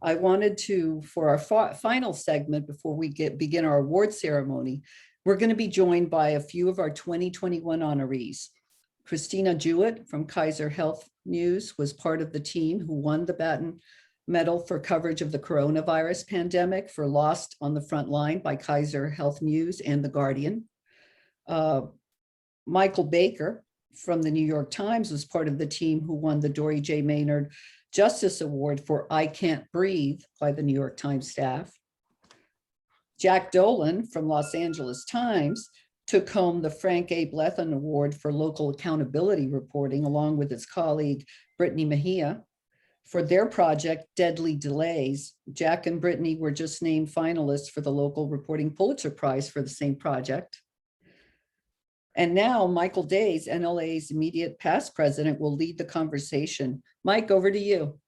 I wanted to, for our final segment before we begin our award ceremony, we're going to be joined by a few of our 2021 honorees. Christina Jewett from Kaiser Health News was part of the team who won the Batten Medal for coverage of the coronavirus pandemic for Lost on the Front Line by Kaiser Health News and The Guardian. Michael Baker from the New York Times was part of the team who won the Dory J. Maynard Justice Award for I Can't Breathe by the New York Times staff. Jack Dolan from Los Angeles Times took home the Frank A. Blethen Award for local accountability reporting, along with his colleague Brittany Mejia. For their project, Deadly Delays, Jack and Brittany were just named finalists for the Local Reporting Pulitzer Prize for the same project. And now Michael Days, NLA's immediate past president, will lead the conversation. Mike, over to you.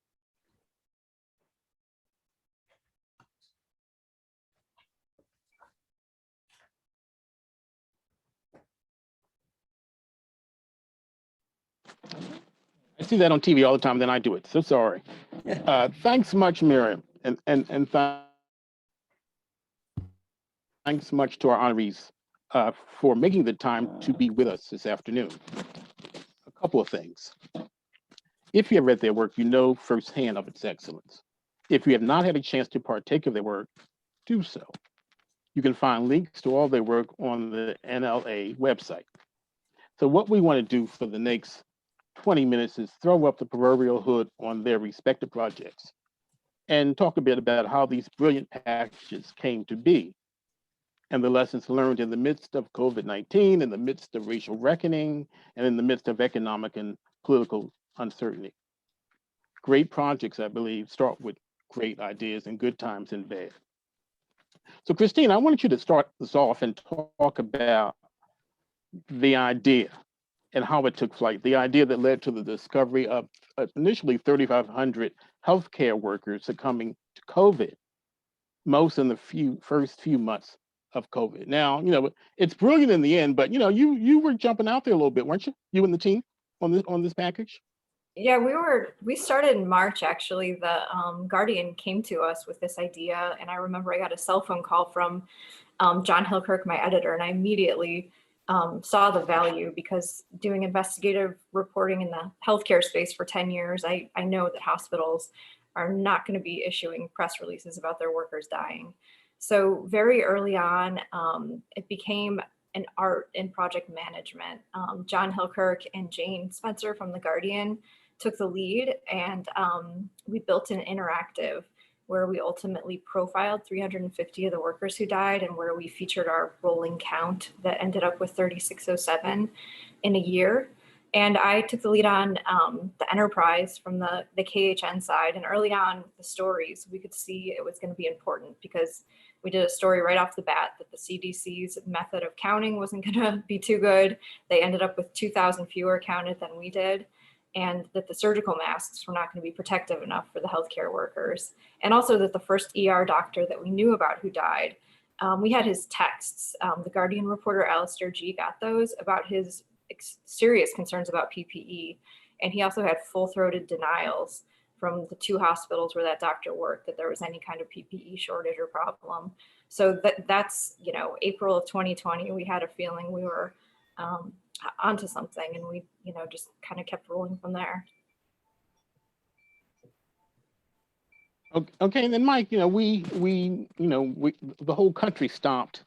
I see that on TV all the time, then I do it. So sorry. Thanks much, Miriam. And thanks much to our honorees for making the time to be with us this afternoon. A couple of things. If you have read their work, you know firsthand of its excellence. If you have not had a chance to partake of their work, do so. You can find links to all their work on the NLA website. So what we want to do for the next 20 minutes is throw up the proverbial hood on their respective projects and talk a bit about how these brilliant packages came to be and the lessons learned in the midst of COVID-19, in the midst of racial reckoning, and in the midst of economic and political uncertainty. Great projects, I believe, start with great ideas and good times and bad. So Christine, I wanted you to start this off and talk about the idea and how it took flight, the idea that led to the discovery of initially 3,500 healthcare workers succumbing to COVID, most in the first few months of COVID. Now, it's brilliant in the end, but you were jumping out there a little bit, weren't you? You and the team on this package? Yeah, we started in March, actually. The Guardian came to us with this idea, and I remember I got a cell phone call from John Hillkirk, my editor, and I immediately saw the value, because doing investigative reporting in the healthcare space for 10 years, I know that hospitals are not going to be issuing press releases about their workers dying. So very early on, it became an art in project management. John Hillkirk and Jane Spencer from The Guardian took the lead, and we built an interactive where we ultimately profiled 350 of the workers who died, and where we featured our rolling count that ended up with 3,607 in a year. And I took the lead on the enterprise from the KHN side. And early on, the stories, we could see it was going to be important, because we did a story right off the bat that the CDC's method of counting wasn't going to be too good. They ended up with 2,000 fewer counted than we did, and that the surgical masks were not going to be protective enough for the healthcare workers. And also that the first ER doctor that we knew about who died, we had his texts. The Guardian reporter Alistair G got those about his serious concerns about PPE. And he also had full-throated denials from the two hospitals where that doctor worked that there was any kind of PPE shortage or problem. So that's, April of 2020, we had a feeling we were onto something, and we, just kind of kept rolling from there. Okay, and then Mike, the whole country stopped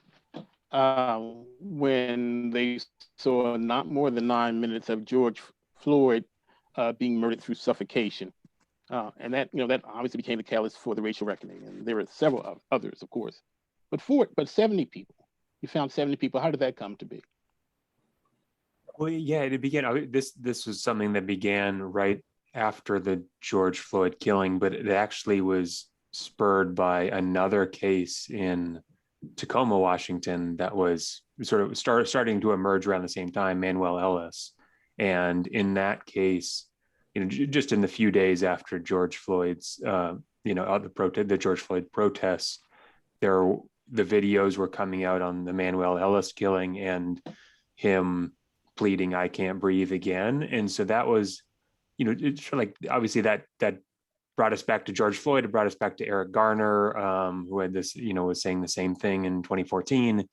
when they saw not more than 9 minutes of George Floyd being murdered through suffocation. And that obviously became the catalyst for the racial reckoning. And there were several others, of course. But 70 people, you found 70 people. How did that come to be? Well, yeah, it began, this was something that began right after the George Floyd killing, but it actually was spurred by another case in Tacoma, Washington, that was sort of starting to emerge around the same time, Manuel Ellis. And in that case, just in the few days after George Floyd's, the George Floyd protests, the videos were coming out on the Manuel Ellis killing and him pleading, "I can't breathe again." And so that was, it's like, obviously that brought us back to George Floyd. It brought us back to Eric Garner, who had this, was saying the same thing in 2014,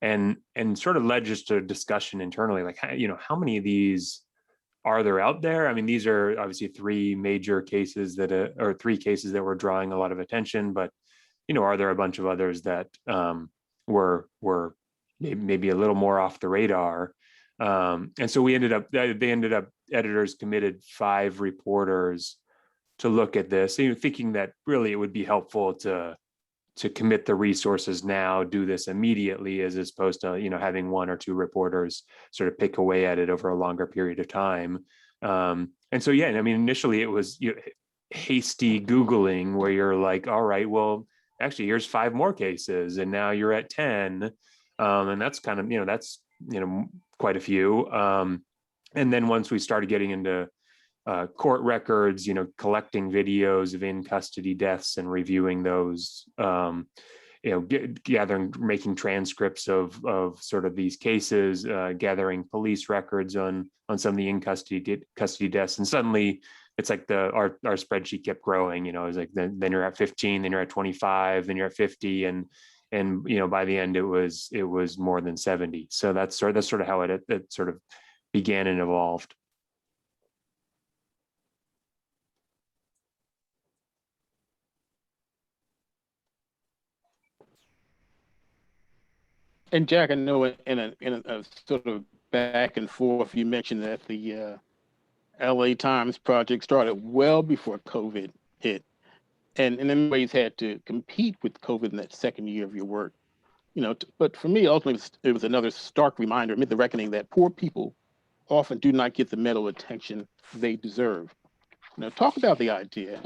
and sort of led just to a discussion internally, like, how many of these are there out there? I mean, these are obviously three major cases or three cases that were drawing a lot of attention, but are there a bunch of others that were maybe a little more off the radar? And so editors committed 5 reporters to look at this, thinking that really it would be helpful to commit the resources now, do this immediately, as opposed to having 1 or 2 reporters sort of pick away at it over a longer period of time. And so I mean, initially it was hasty Googling where you're like, all right, well, actually here's 5 more cases, and now you're at 10, and that's kind of that's quite a few. And then once we started getting into court records, collecting videos of in custody deaths and reviewing those, gathering, making transcripts of sort of these cases, gathering police records on some of the in custody deaths, and suddenly it's like our spreadsheet kept growing. It was like then you're at 15, then you're at 25, then you're at 50, and by the end it was more than 70. So that's sort of how it sort of began and evolved. And Jack, I know in a sort of back and forth, you mentioned that the LA Times project started well before COVID hit, and in many ways had to compete with COVID in that second year of your work. But for me, ultimately, it was another stark reminder amid the reckoning that poor people often do not get the medical attention they deserve. Talk about the idea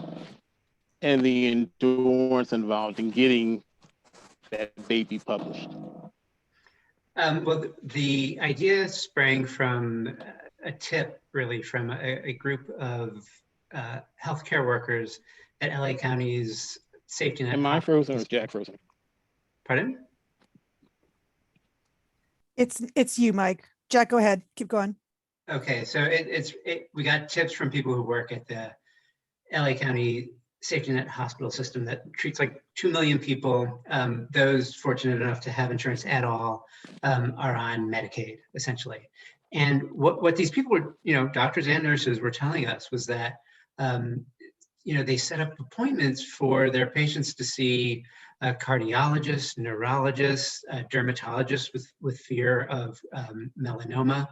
and the endurance involved in getting that baby published. Well, the idea sprang from a tip, really, from a group of healthcare workers at LA County's safety net. Am I frozen or is Jack frozen? Pardon? It's you, Mike. Jack, go ahead. Keep going. Okay, so we got tips from people who work at the LA County safety net hospital system that treats like 2 million people. Those fortunate enough to have insurance at all are on Medicaid, essentially. And what these people were, doctors and nurses were telling us was that, they set up appointments for their patients to see cardiologists, neurologists, dermatologists with fear of melanoma,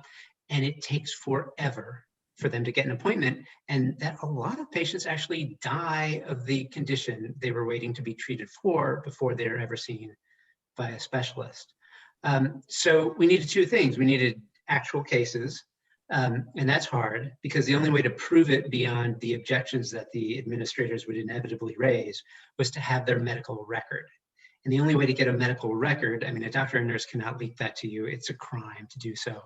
and it takes forever for them to get an appointment, and that a lot of patients actually die of the condition they were waiting to be treated for before they're ever seen by a specialist. So we needed 2 things. We needed actual cases, and that's hard because the only way to prove it beyond the objections that the administrators would inevitably raise was to have their medical record. And the only way to get a medical record, I mean, a doctor and nurse cannot leak that to you. It's a crime to do so.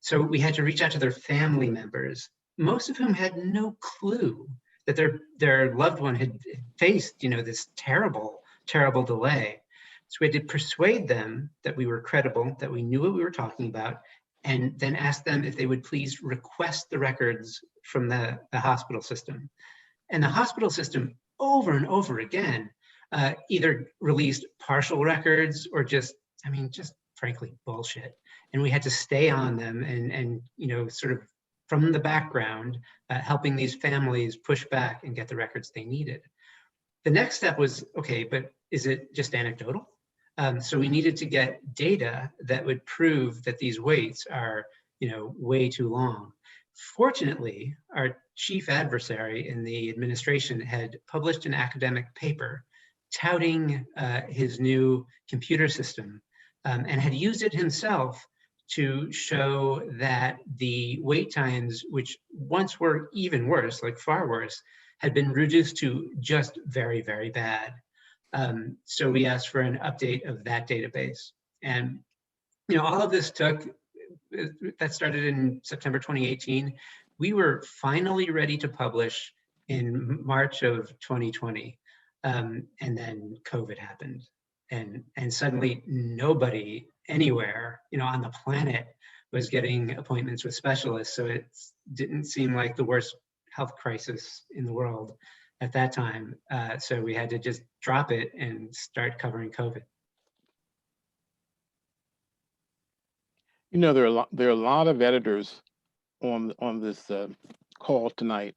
So we had to reach out to their family members, most of whom had no clue that their loved one had faced, this terrible, terrible delay. So we had to persuade them that we were credible, that we knew what we were talking about, and then ask them if they would please request the records from the hospital system. And the hospital system, over and over again, either released partial records or just frankly bullshit. And we had to stay on them and sort of from the background, helping these families push back and get the records they needed. The next step was, okay, but is it just anecdotal? So we needed to get data that would prove that these waits are, way too long. Fortunately, our chief adversary in the administration had published an academic paper touting his new computer system and had used it himself to show that the wait times, which once were even worse, like far worse, had been reduced to just very, very bad. So we asked for an update of that database. And all of this that started in September 2018. We were finally ready to publish in March of 2020. And then COVID happened. And suddenly nobody anywhere, on the planet was getting appointments with specialists. So it didn't seem like the worst health crisis in the world at that time. So we had to just drop it and start covering COVID. You know, there are a lot of editors on this call tonight,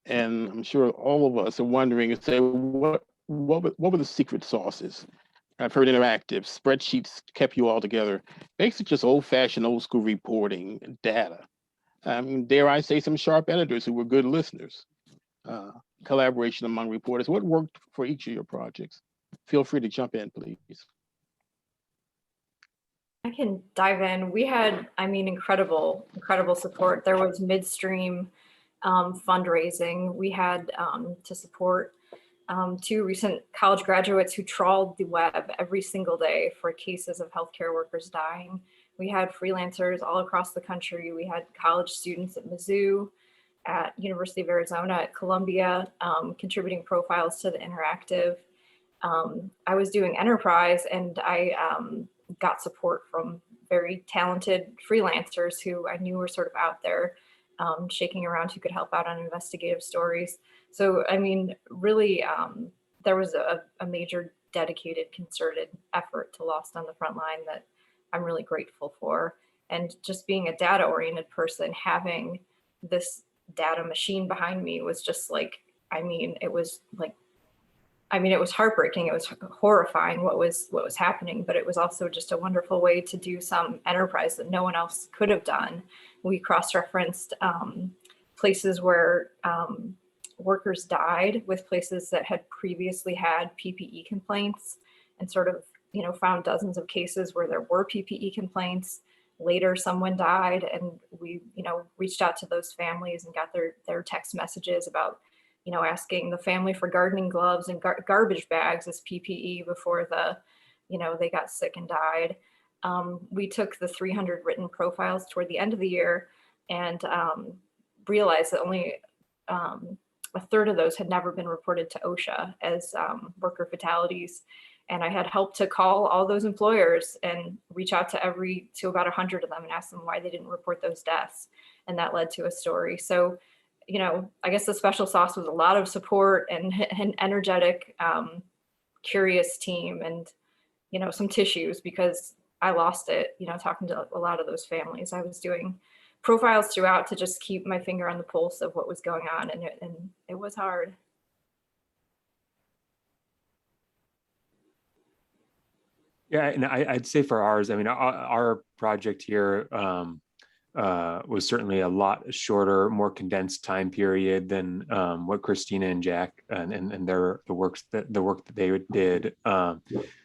and I'm sure all of us are wondering and say, what were the secret sauces? I've heard interactive spreadsheets kept you all together. Basically, just old-fashioned, old-school reporting and data. I mean, dare I say, some sharp editors who were good listeners. Collaboration among reporters. What worked for each of your projects? Feel free to jump in, please. I can dive in. We had, I mean, incredible support. There was midstream fundraising. We had to support 2 recent college graduates who trawled the web every single day for cases of healthcare workers dying. We had freelancers all across the country. We had college students at Mizzou, at University of Arizona, at Columbia, contributing profiles to the interactive. I was doing enterprise, and I got support from very talented freelancers who I knew were sort of out there shaking around, who could help out on investigative stories. So, I mean, really, there was a major dedicated, concerted effort to Lost on the Front Line that I'm really grateful for. And just being a data-oriented person, having this data machine behind me was just like, I mean, it was heartbreaking. It was horrifying what was happening, but it was also just a wonderful way to do some enterprise that no one else could have done. We cross-referenced places where workers died with places that had previously had PPE complaints, and sort of, found dozens of cases where there were PPE complaints. Later, someone died, and we, reached out to those families and got their text messages about, asking the family for gardening gloves and garbage bags as PPE before they got sick and died. We took the 300 written profiles toward the end of the year and realized that only a third of those had never been reported to OSHA as worker fatalities. And I had helped to call all those employers and reach out to about 100 of them and ask them why they didn't report those deaths. And that led to a story. So, I guess the special sauce was a lot of support and an energetic, curious team, and, some tissues, because I lost it, talking to a lot of those families. I was doing profiles throughout to just keep my finger on the pulse of what was going on. And it was hard. Yeah, and I'd say for ours, I mean, our project here was certainly a lot shorter, more condensed time period than what Christina and Jack and the work that they did.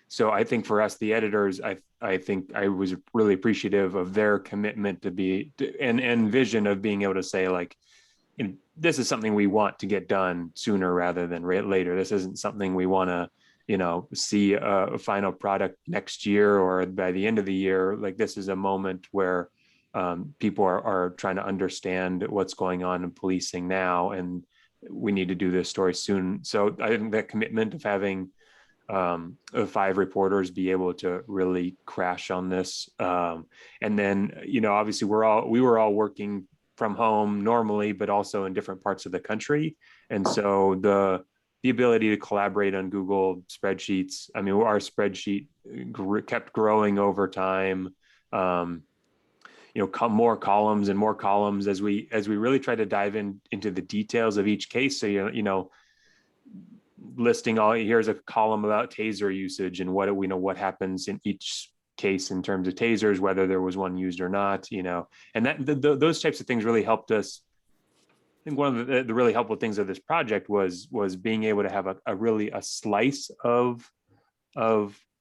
So I think for us, the editors, I think I was really appreciative of their commitment and vision of being able to say, like, this is something we want to get done sooner rather than later. This isn't something we want to see a final product next year or by the end of the year. Like, this is a moment where people are trying to understand what's going on in policing now, and we need to do this story soon. So I think that commitment of having 5 reporters be able to really crash on this. And then, obviously we were all working from home normally, but also in different parts of the country. And so the ability to collaborate on Google spreadsheets. I mean, our spreadsheet kept growing over time. More columns and more columns as we really try to dive into the details of each case. So listing here's a column about taser usage and what happens in each case in terms of tasers, whether there was one used or not. And that those types of things really helped us. I think one of the really helpful things of this project was being able to have a slice of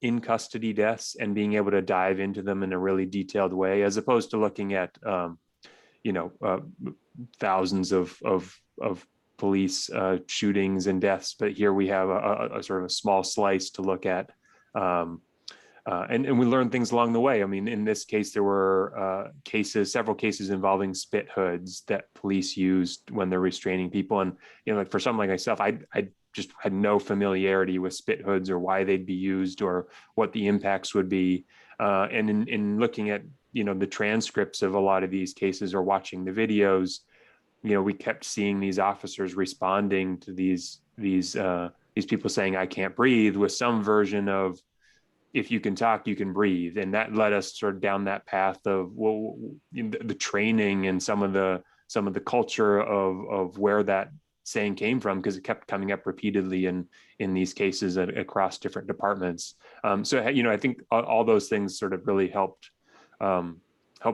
in custody deaths and being able to dive into them in a really detailed way, as opposed to looking at thousands of police shootings and deaths. But here we have a sort of a small slice to look at. And we learned things along the way. I mean, in this case, there were several cases involving spit hoods that police used when they're restraining people. And, like for someone like myself, I just had no familiarity with spit hoods or why they'd be used or what the impacts would be. And in looking at, the transcripts of a lot of these cases or watching the videos, we kept seeing these officers responding to these people saying, "I can't breathe," with some version of, if you can talk, you can breathe. And that led us sort of down that path of, well, the training and some of the culture of where that saying came from, because it kept coming up repeatedly in these cases across different departments. So I think all those things sort of really help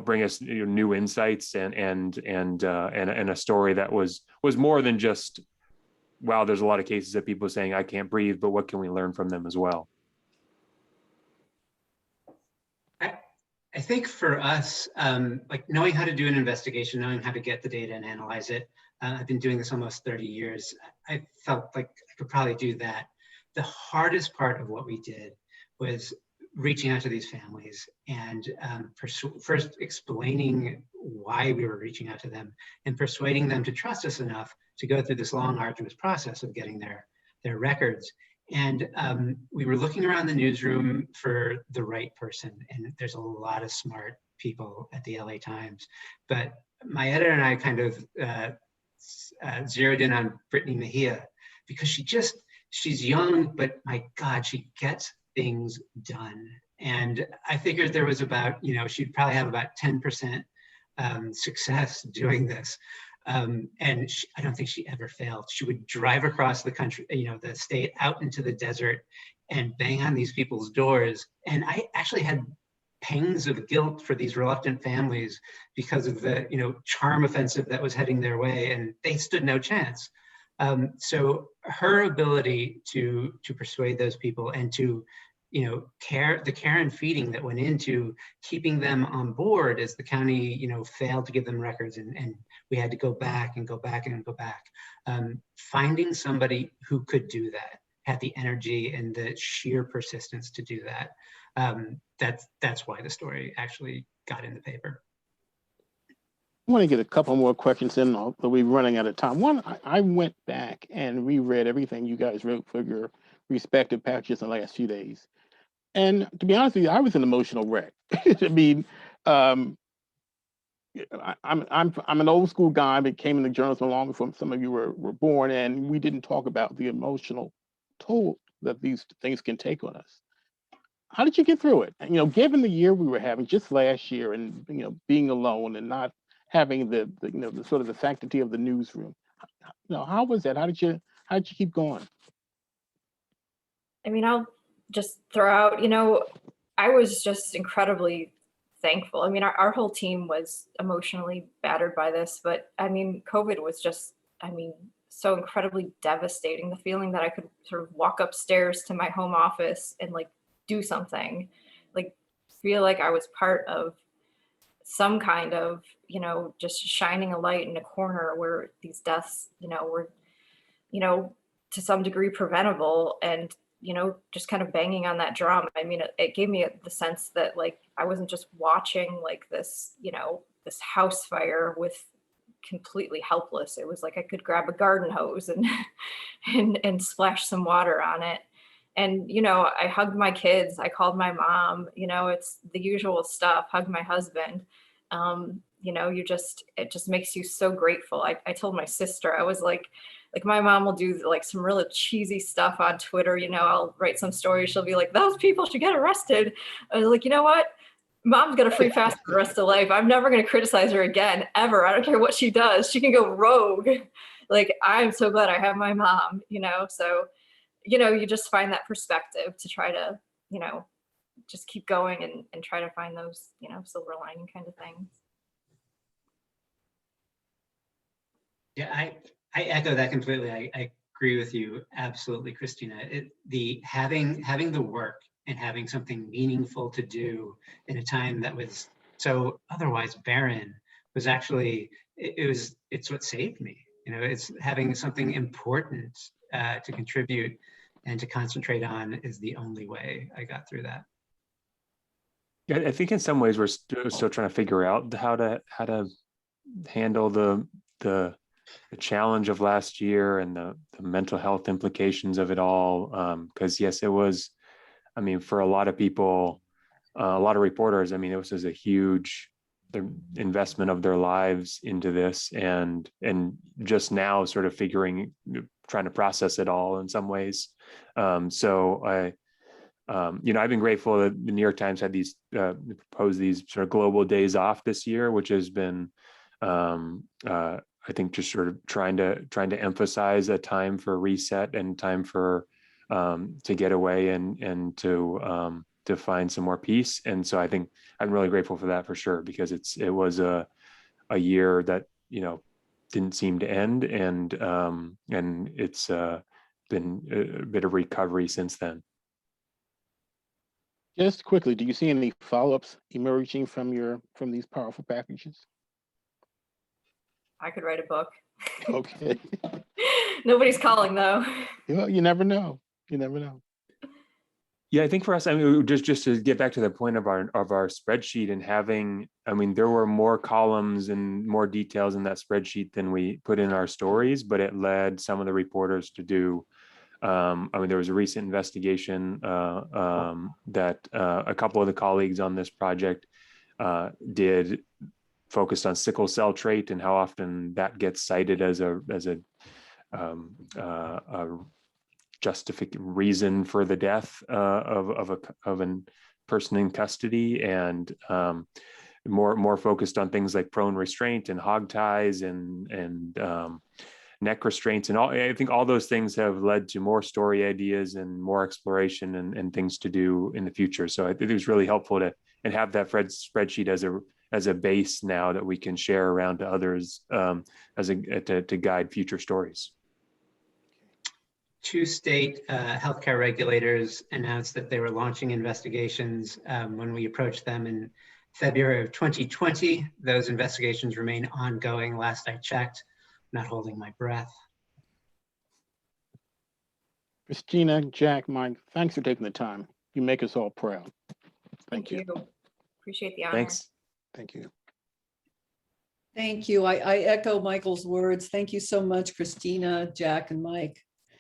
bring us new insights and a story that was more than just, wow, there's a lot of cases of people saying I can't breathe, but what can we learn from them as well? I think for us, like knowing how to do an investigation, knowing how to get the data and analyze it, I've been doing this almost 30 years. I felt like I could probably do that. The hardest part of what we did was reaching out to these families and first explaining why we were reaching out to them and persuading them to trust us enough to go through this long, arduous process of getting their records. And we were looking around the newsroom for the right person. And there's a lot of smart people at the LA Times. But my editor and I kind of zeroed in on Brittany Mejia, because she's young, but my God, she gets things done. And I figured there was about, she'd probably have about 10% success doing this. And I don't think she ever failed. She would drive across the country, the state, out into the desert and bang on these people's doors. And I actually had pangs of guilt for these reluctant families because of the, charm offensive that was heading their way, and they stood no chance. So her ability to persuade those people and to, the care and feeding that went into keeping them on board as the county, failed to give them records and we had to go back and go back and go back. Finding somebody who could do that, had the energy and the sheer persistence to do that. That's why the story actually got in the paper. I want to get a couple more questions in, although we're running out of time. One, I went back and reread everything you guys wrote for your respective packages in the last few days. And to be honest with you, I was an emotional wreck. I mean, I'm an old school guy that came into journalism long before some of you were born, and we didn't talk about the emotional toll that these things can take on us. How did you get through it? And, given the year we were having just last year, and being alone and not having the sort of the sanctity of the newsroom, how was that? How did you keep going? I mean, I'll just throw out, I was just incredibly thankful. I mean, our whole team was emotionally battered by this, but I mean, COVID was just, so incredibly devastating. The feeling that I could sort of walk upstairs to my home office and like do something, like feel like I was part of some kind of, just shining a light in a corner where these deaths, were, to some degree preventable, and just kind of banging on that drum. I mean, it gave me the sense that like I wasn't just watching like this, this house fire with completely helpless. It was like I could grab a garden hose and splash some water on it. And I hugged my kids. I called my mom. It's the usual stuff. Hug my husband. It just makes you so grateful. I told my sister, I was like my mom will do like some really cheesy stuff on Twitter. I'll write some story. She'll be like, those people should get arrested. I was like, you know what? Mom's got a free pass for the rest of life. I'm never going to criticize her again, ever. I don't care what she does. She can go rogue. Like, I'm so glad I have my mom, so, you just find that perspective to try to, just keep going and try to find those, silver lining kind of things. Yeah, I echo that completely. I agree with you absolutely, Christina. Having the work and having something meaningful to do in a time that was so otherwise barren was actually it's what saved me. It's having something important to contribute and to concentrate on is the only way I got through that. Yeah, I think in some ways we're still trying to figure out how to handle the challenge of last year and the mental health implications of it all. Because yes, it was, for a lot of people, a lot of reporters, it was a huge the investment of their lives into this, and just now sort of trying to process it all in some ways. So I've been grateful that the New York Times had proposed these sort of global days off this year, which has been, I think, just sort of trying to emphasize a time for reset and time for to get away and to find some more peace. And so I think I'm really grateful for that, for sure, because it was a year that didn't seem to end, and it's been a bit of recovery since then. Just quickly, do you see any follow-ups emerging from these powerful packages? I could write a book. Okay. Nobody's calling though. Well, you never know. You never know. Yeah, I think for us, I mean, just to get back to the point of our spreadsheet and having, I mean, there were more columns and more details in that spreadsheet than we put in our stories, but it led some of the reporters to do. I mean, there was a recent investigation that a couple of the colleagues on this project did, focused on sickle cell trait and how often that gets cited as a justification reason for the death of a person in custody, and more focused on things like prone restraint and hog ties and neck restraints, and all. I think all those things have led to more story ideas and more exploration and things to do in the future. So I think it was really helpful to have that spreadsheet as a base now that we can share around to others to guide future stories. 2 state healthcare regulators announced that they were launching investigations when we approached them in February of 2020. Those investigations remain ongoing. Last I checked, not holding my breath. Christina, Jack, Mike, thanks for taking the time. You make us all proud. Thank you. Appreciate the honor. Thanks. Thank you. Thank you. I echo Michael's words. Thank you so much, Christina, Jack, and Mike.